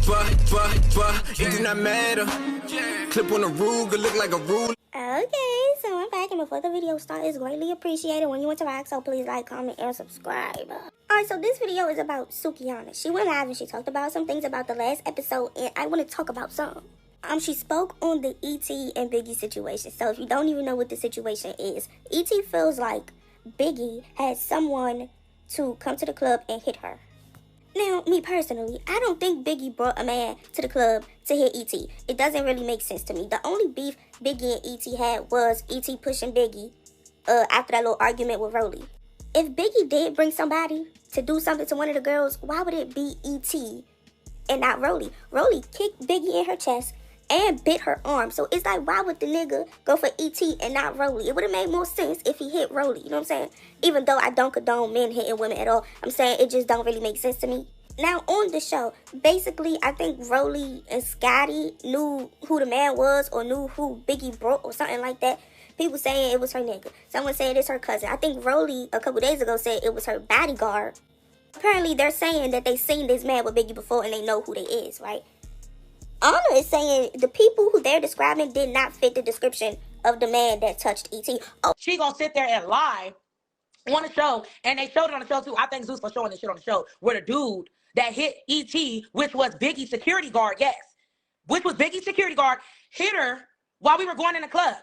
It do not matter. Clip on the Ruger, look like a rule. Okay, so I'm back, and before the video starts, it's greatly appreciated when you interact, so please like, comment, and subscribe. Alright, so this video is about Sukihana. She went live and she talked about some things about the last episode, and I want to talk about some. She spoke on the E.T. and Biggie situation. So if you don't even know what the situation is, E.T. feels like Biggie had someone to come to the club and hit her. Now, me personally, I don't think Biggie brought a man to the club to hit E.T. It doesn't really make sense to me. The only beef Biggie and E.T. had was E.T. pushing Biggie after that little argument with Rollie. If Biggie did bring somebody to do something to one of the girls, why would it be E.T. and not Rollie? Rollie kicked Biggie in her chest and bit her arm. So it's like, why would the nigga go for E.T. and not Rollie? It would have made more sense if he hit Rollie, you know what I'm saying? Even though I don't condone men hitting women at all, I'm saying it just don't really make sense to me. Now, on the show, basically, I think Rollie and Scotty knew who the man was or knew who Biggie broke or something like that. People saying it was her nigga. Someone saying it's her cousin. I think Rollie, a couple days ago, said it was her bodyguard. Apparently, they're saying that they seen this man with Biggie before and they know who they is, right? Ahna is saying the people who they're describing did not fit the description of the man that touched E.T. Oh, she gonna sit there and lie on the show, and they showed it on the show too. I think Zeus for showing this shit on the show, where the dude that hit E.T., which was Biggie's security guard, yes, which was Biggie's security guard, hit her while we were going in the club.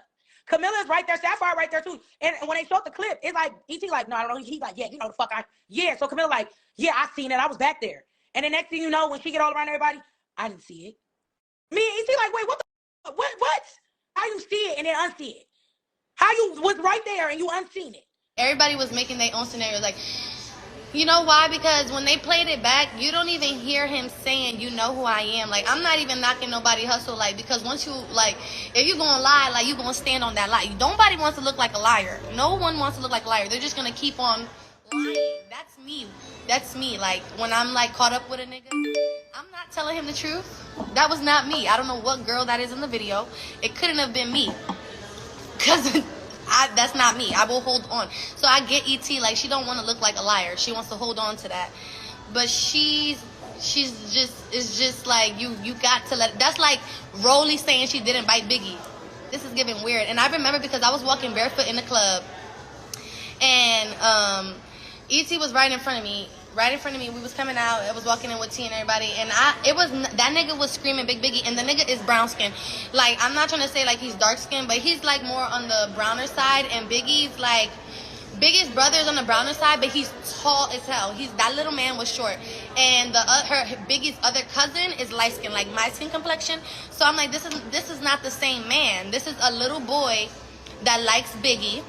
Camilla's right there, Sapphire right there too. And when they showed the clip, it's like E.T. like, no, I don't know. He's like, yeah, you know the fuck yeah. So Camilla like, yeah, I seen it. I was back there. And the next thing you know, when she get all around everybody, I didn't see it. Me and E.T. like, wait, what? How you see it and then unsee it? How you was right there and you unseen it? Everybody was making their own scenarios. Like, you know why? Because when they played it back, you don't even hear him saying, you know who I am. Like, I'm not even knocking nobody hustle. Like, because once you, like, if you're going to lie, like, you're going to stand on that lie. Nobody wants to look like a liar. No one wants to look like a liar. They're just going to keep on lying. That's me. That's me. Like, when I'm, like, caught up with a nigga, I'm not telling him the truth. That was not me. I don't know what girl that is in the video. It couldn't have been me. Because that's not me. I will hold on. So I get E.T. like, she don't want to look like a liar. She wants to hold on to that. But it's just like, you got to let, that's like Rollie saying she didn't bite Biggie. This is getting weird. And I remember because I was walking barefoot in the club, and E.T. was right in front of me. We was coming out. I was walking in with T and everybody, and that nigga was screaming Big Biggie, and the nigga is brown skin. Like, I'm not trying to say like he's dark skin, but he's like more on the browner side, and Biggie's like, Biggie's brother's on the browner side, but he's tall as hell. That little man was short, and Biggie's other cousin is light skin, like my skin complexion. So I'm like, this is not the same man. This is a little boy that likes Biggie.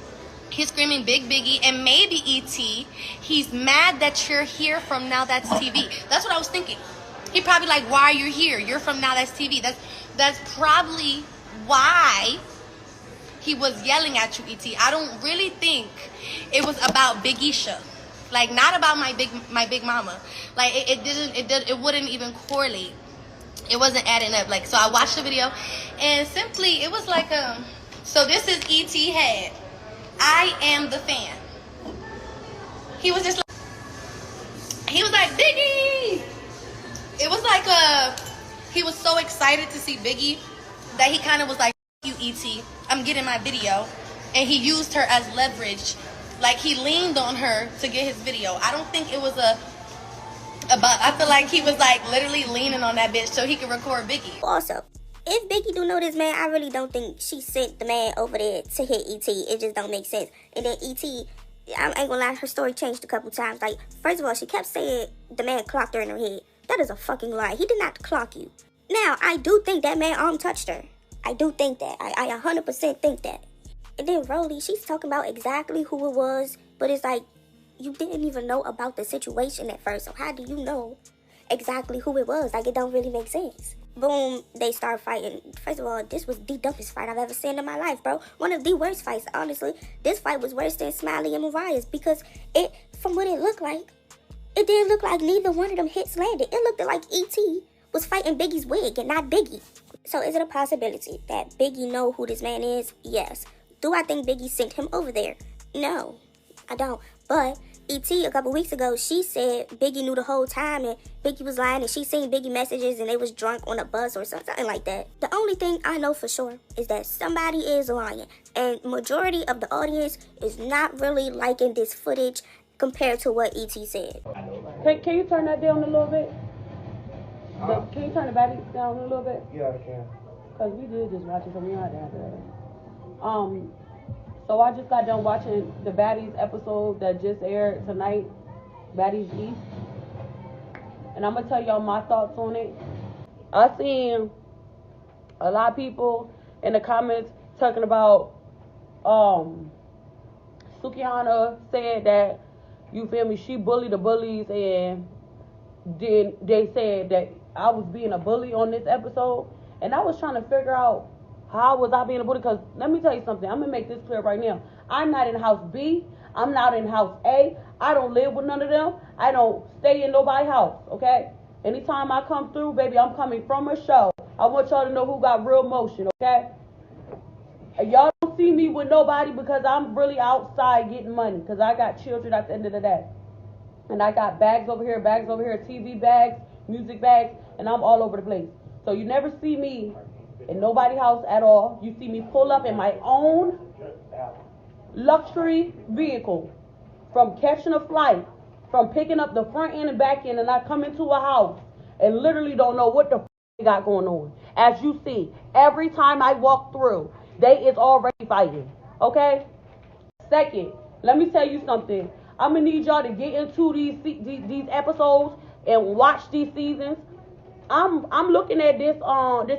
He's screaming Big Biggie, and maybe E.T., he's mad that you're here from Now That's TV. That's what I was thinking. He probably like, why are you here? You're from Now That's TV. That's probably why he was yelling at you, E.T. I don't really think it was about Big Isha. Like, not about my big mama. Like, it wouldn't even correlate. It wasn't adding up. Like, so I watched the video, and simply, it was like, so this is E.T. head. I am the fan. He was just like, he was like, Biggie! It was like he was so excited to see Biggie that he kind of was like, you E.T., I'm getting my video. And he used her as leverage. Like, he leaned on her to get his video. I don't think it was I feel like he was like literally leaning on that bitch so he could record Biggie. Also, if Biggie do know this man, I really don't think she sent the man over there to hit E.T. It just don't make sense. And then E.T., I ain't gonna lie, her story changed a couple times. Like, first of all, she kept saying the man clocked her in her head. That is a fucking lie. He did not clock you. Now, I do think that man arm touched her. I do think that. I 100% think that. And then Rollie, she's talking about exactly who it was, but it's like, you didn't even know about the situation at first. So how do you know exactly who it was? Like, it don't really make sense. Boom, they start fighting. First of all, this was the dumbest fight I've ever seen in my life, bro. One of the worst fights, honestly. This fight was worse than Smiley and Mariah's because from what it looked like, it didn't look like neither one of them hits landed. It looked like E.T. was fighting Biggie's wig and not Biggie. So is it a possibility that Biggie know who this man is? Yes. Do I think Biggie sent him over there? No, I don't. But E.T. a couple weeks ago, she said Biggie knew the whole time and Biggie was lying and she seen Biggie messages and they was drunk on a bus or something like that. The only thing I know for sure is that somebody is lying, and majority of the audience is not really liking this footage compared to what E.T. said. Can you turn that down a little bit? Can you turn the battery down a little bit? Yeah, I can. Because we did just watch it, so we don't have to have that. So I just got done watching the Baddies episode that just aired tonight, Baddies East. And I'm going to tell y'all my thoughts on it. I seen a lot of people in the comments talking about Sukihana said that, you feel me, she bullied the bullies, and then they said that I was being a bully on this episode. And I was trying to figure out, how was I being a bully? Because let me tell you something. I'm going to make this clear right now. I'm not in house B. I'm not in house A. I don't live with none of them. I don't stay in nobody's house, okay? Anytime I come through, baby, I'm coming from a show. I want y'all to know who got real motion, okay? Y'all don't see me with nobody because I'm really outside getting money, because I got children at the end of the day. And I got bags over here, TV bags, music bags, and I'm all over the place. So you never see me in nobody's house at all. You see me pull up in my own luxury vehicle, from catching a flight, from picking up the front end and back end, and I come into a house and literally don't know what the got going on. As you see, every time I walk through, they is already fighting, okay? Second, let me tell you something. I'm gonna need y'all to get into these episodes and watch these seasons. I'm looking at this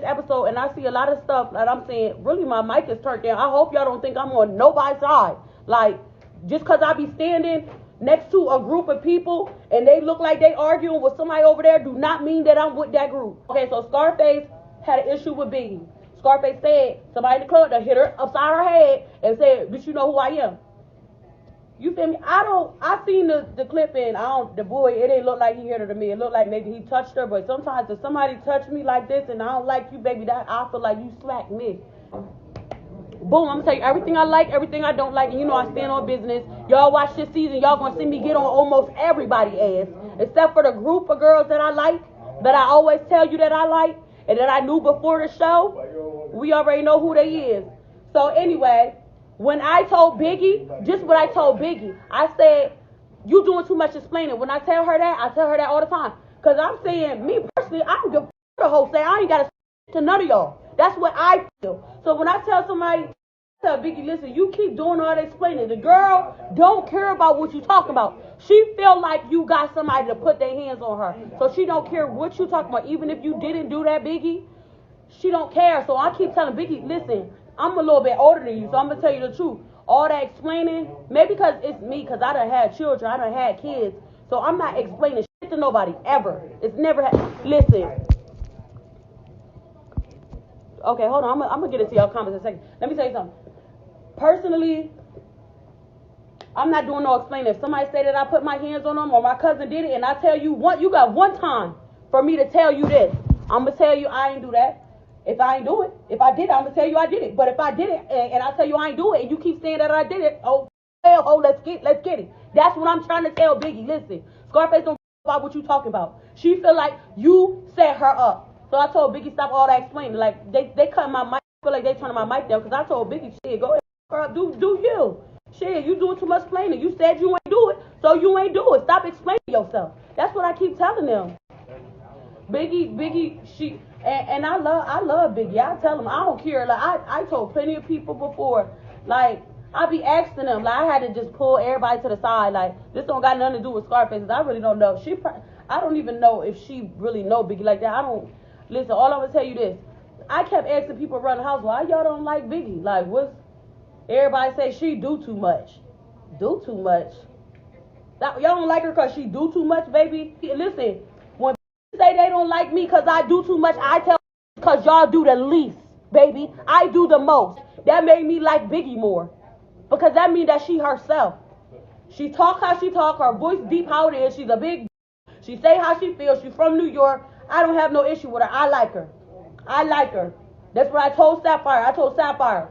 episode and I see a lot of stuff that I'm saying, really my mic is turned down. I hope y'all don't think I'm on nobody's side. Like, just because I be standing next to a group of people and they look like they arguing with somebody over there do not mean that I'm with that group. Okay, so Scarface had an issue with Biggie. Scarface said somebody in the club that hit her upside her head and said, "Bitch, you know who I am." You feel me? I seen the clip and the boy, it didn't look like he hit her to me. It looked like maybe he touched her, but sometimes if somebody touch me like this and I don't like you, baby, that I feel like you slack me. Boom, I'm gonna tell you everything I like, everything I don't like, and you know I stand on business. Y'all watch this season, y'all gonna see me get on almost everybody's ass, except for the group of girls that I like, that I always tell you that I like, and that I knew before the show. We already know who they is. So anyway, when I told Biggie, just what I told Biggie, I said, you doing too much explaining. When I tell her that, I tell her that all the time. Because I'm saying, me personally, I don't give a the whole say. I ain't got to none of y'all. That's what I feel. So when I tell somebody, tell Biggie, listen, you keep doing all that explaining. The girl don't care about what you talking about. She feel like you got somebody to put their hands on her. So she don't care what you talking about. Even if you didn't do that, Biggie, she don't care. So I keep telling Biggie, listen, I'm a little bit older than you, so I'm going to tell you the truth. All that explaining, maybe because it's me, because I done had children, I done had kids, so I'm not explaining shit to nobody, ever. It's never listen. Okay, hold on, I'm going to get into y'all comments in a second. Let me tell you something. Personally, I'm not doing no explaining. If somebody say that I put my hands on them or my cousin did it, and I tell you, you got one time for me to tell you this. I'm going to tell you I ain't do that. If I ain't do it, if I did it, I'm going to tell you I did it. But if I did it and I tell you I ain't do it and you keep saying that I did it, let's get it. That's what I'm trying to tell Biggie. Listen, Scarface don't about what you talking about. She feel like you set her up. So I told Biggie stop all that explaining. Like, they cut my mic. I feel like they turning my mic down because I told Biggie, shit, go ahead, girl, do you. Shit, you doing too much explaining. You said you ain't do it, so you ain't do it. Stop explaining yourself. That's what I keep telling them. Biggie, she... And I love Biggie. I tell him I don't care. Like I told plenty of people before. Like I be asking them. Like I had to just pull everybody to the side. Like this don't got nothing to do with Scarface. I really don't know. I don't even know if she really know Biggie like that. I don't. Listen. All I'm gonna tell you this. I kept asking people around the house, why y'all don't like Biggie? Like what's? Everybody say she do too much. Do too much. Y'all don't like her because she do too much, baby. Listen. Say they don't like me because I do too much, I tell because y'all do the least, baby. I do the most. That made me like Biggie more. Because that means that she herself. She talk how she talk, her voice deep how it is. She's a big, she say how she feels. She's from New York. I don't have no issue with her. I like her. I like her. That's what I told Sapphire.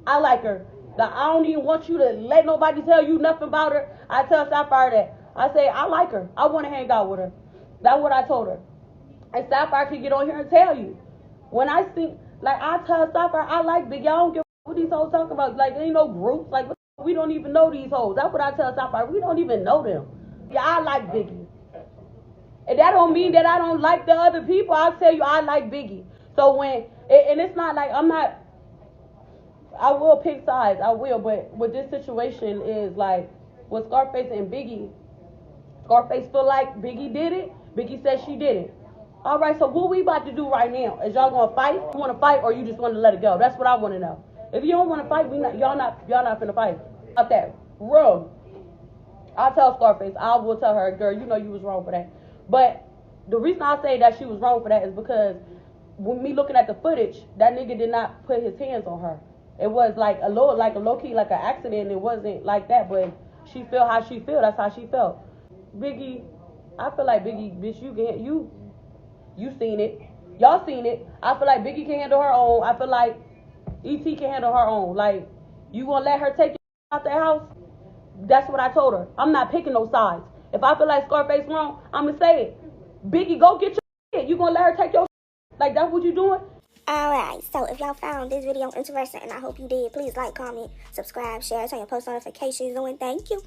I like her. That I don't even want you to let nobody tell you nothing about her. I tell Sapphire that. I say, I like her. I want to hang out with her. That's what I told her. And Sapphire can get on here and tell you. When I see, like, I tell Sapphire, I like Biggie. I don't give a what these hoes talking about. Like, there ain't no groups. Like, we don't even know these hoes. That's what I tell Sapphire. We don't even know them. Yeah, I like Biggie. And that don't mean that I don't like the other people. I'll tell you I like Biggie. So when, and it's not like I'm not, I will pick sides. I will. But what this situation is like, with Scarface and Biggie, Scarface feel like Biggie did it. Biggie said she did it. All right, so what we about to do right now? Is y'all gonna fight? You want to fight, or you just want to let it go? That's what I want to know. If you don't want to fight, y'all not finna fight. About that room. I'll tell Scarface. I will tell her, girl, you know you was wrong for that. But the reason I say that she was wrong for that is because when me looking at the footage, that nigga did not put his hands on her. It was like a low key, like an accident. It wasn't like that, but she felt how she felt. That's how she felt. Biggie, I feel like Biggie, bitch, you seen it. Y'all seen it. I feel like Biggie can handle her own. I feel like E.T. can handle her own. Like, you gonna let her take you out the house? That's what I told her. I'm not picking no sides. If I feel like Scarface wrong, I'm gonna say it. Biggie, go get your shit. You gonna let her take your shit? Like, that's what you doing? Alright, so if y'all found this video interesting, and I hope you did, please like, comment, subscribe, share, turn your post notifications on. Thank you.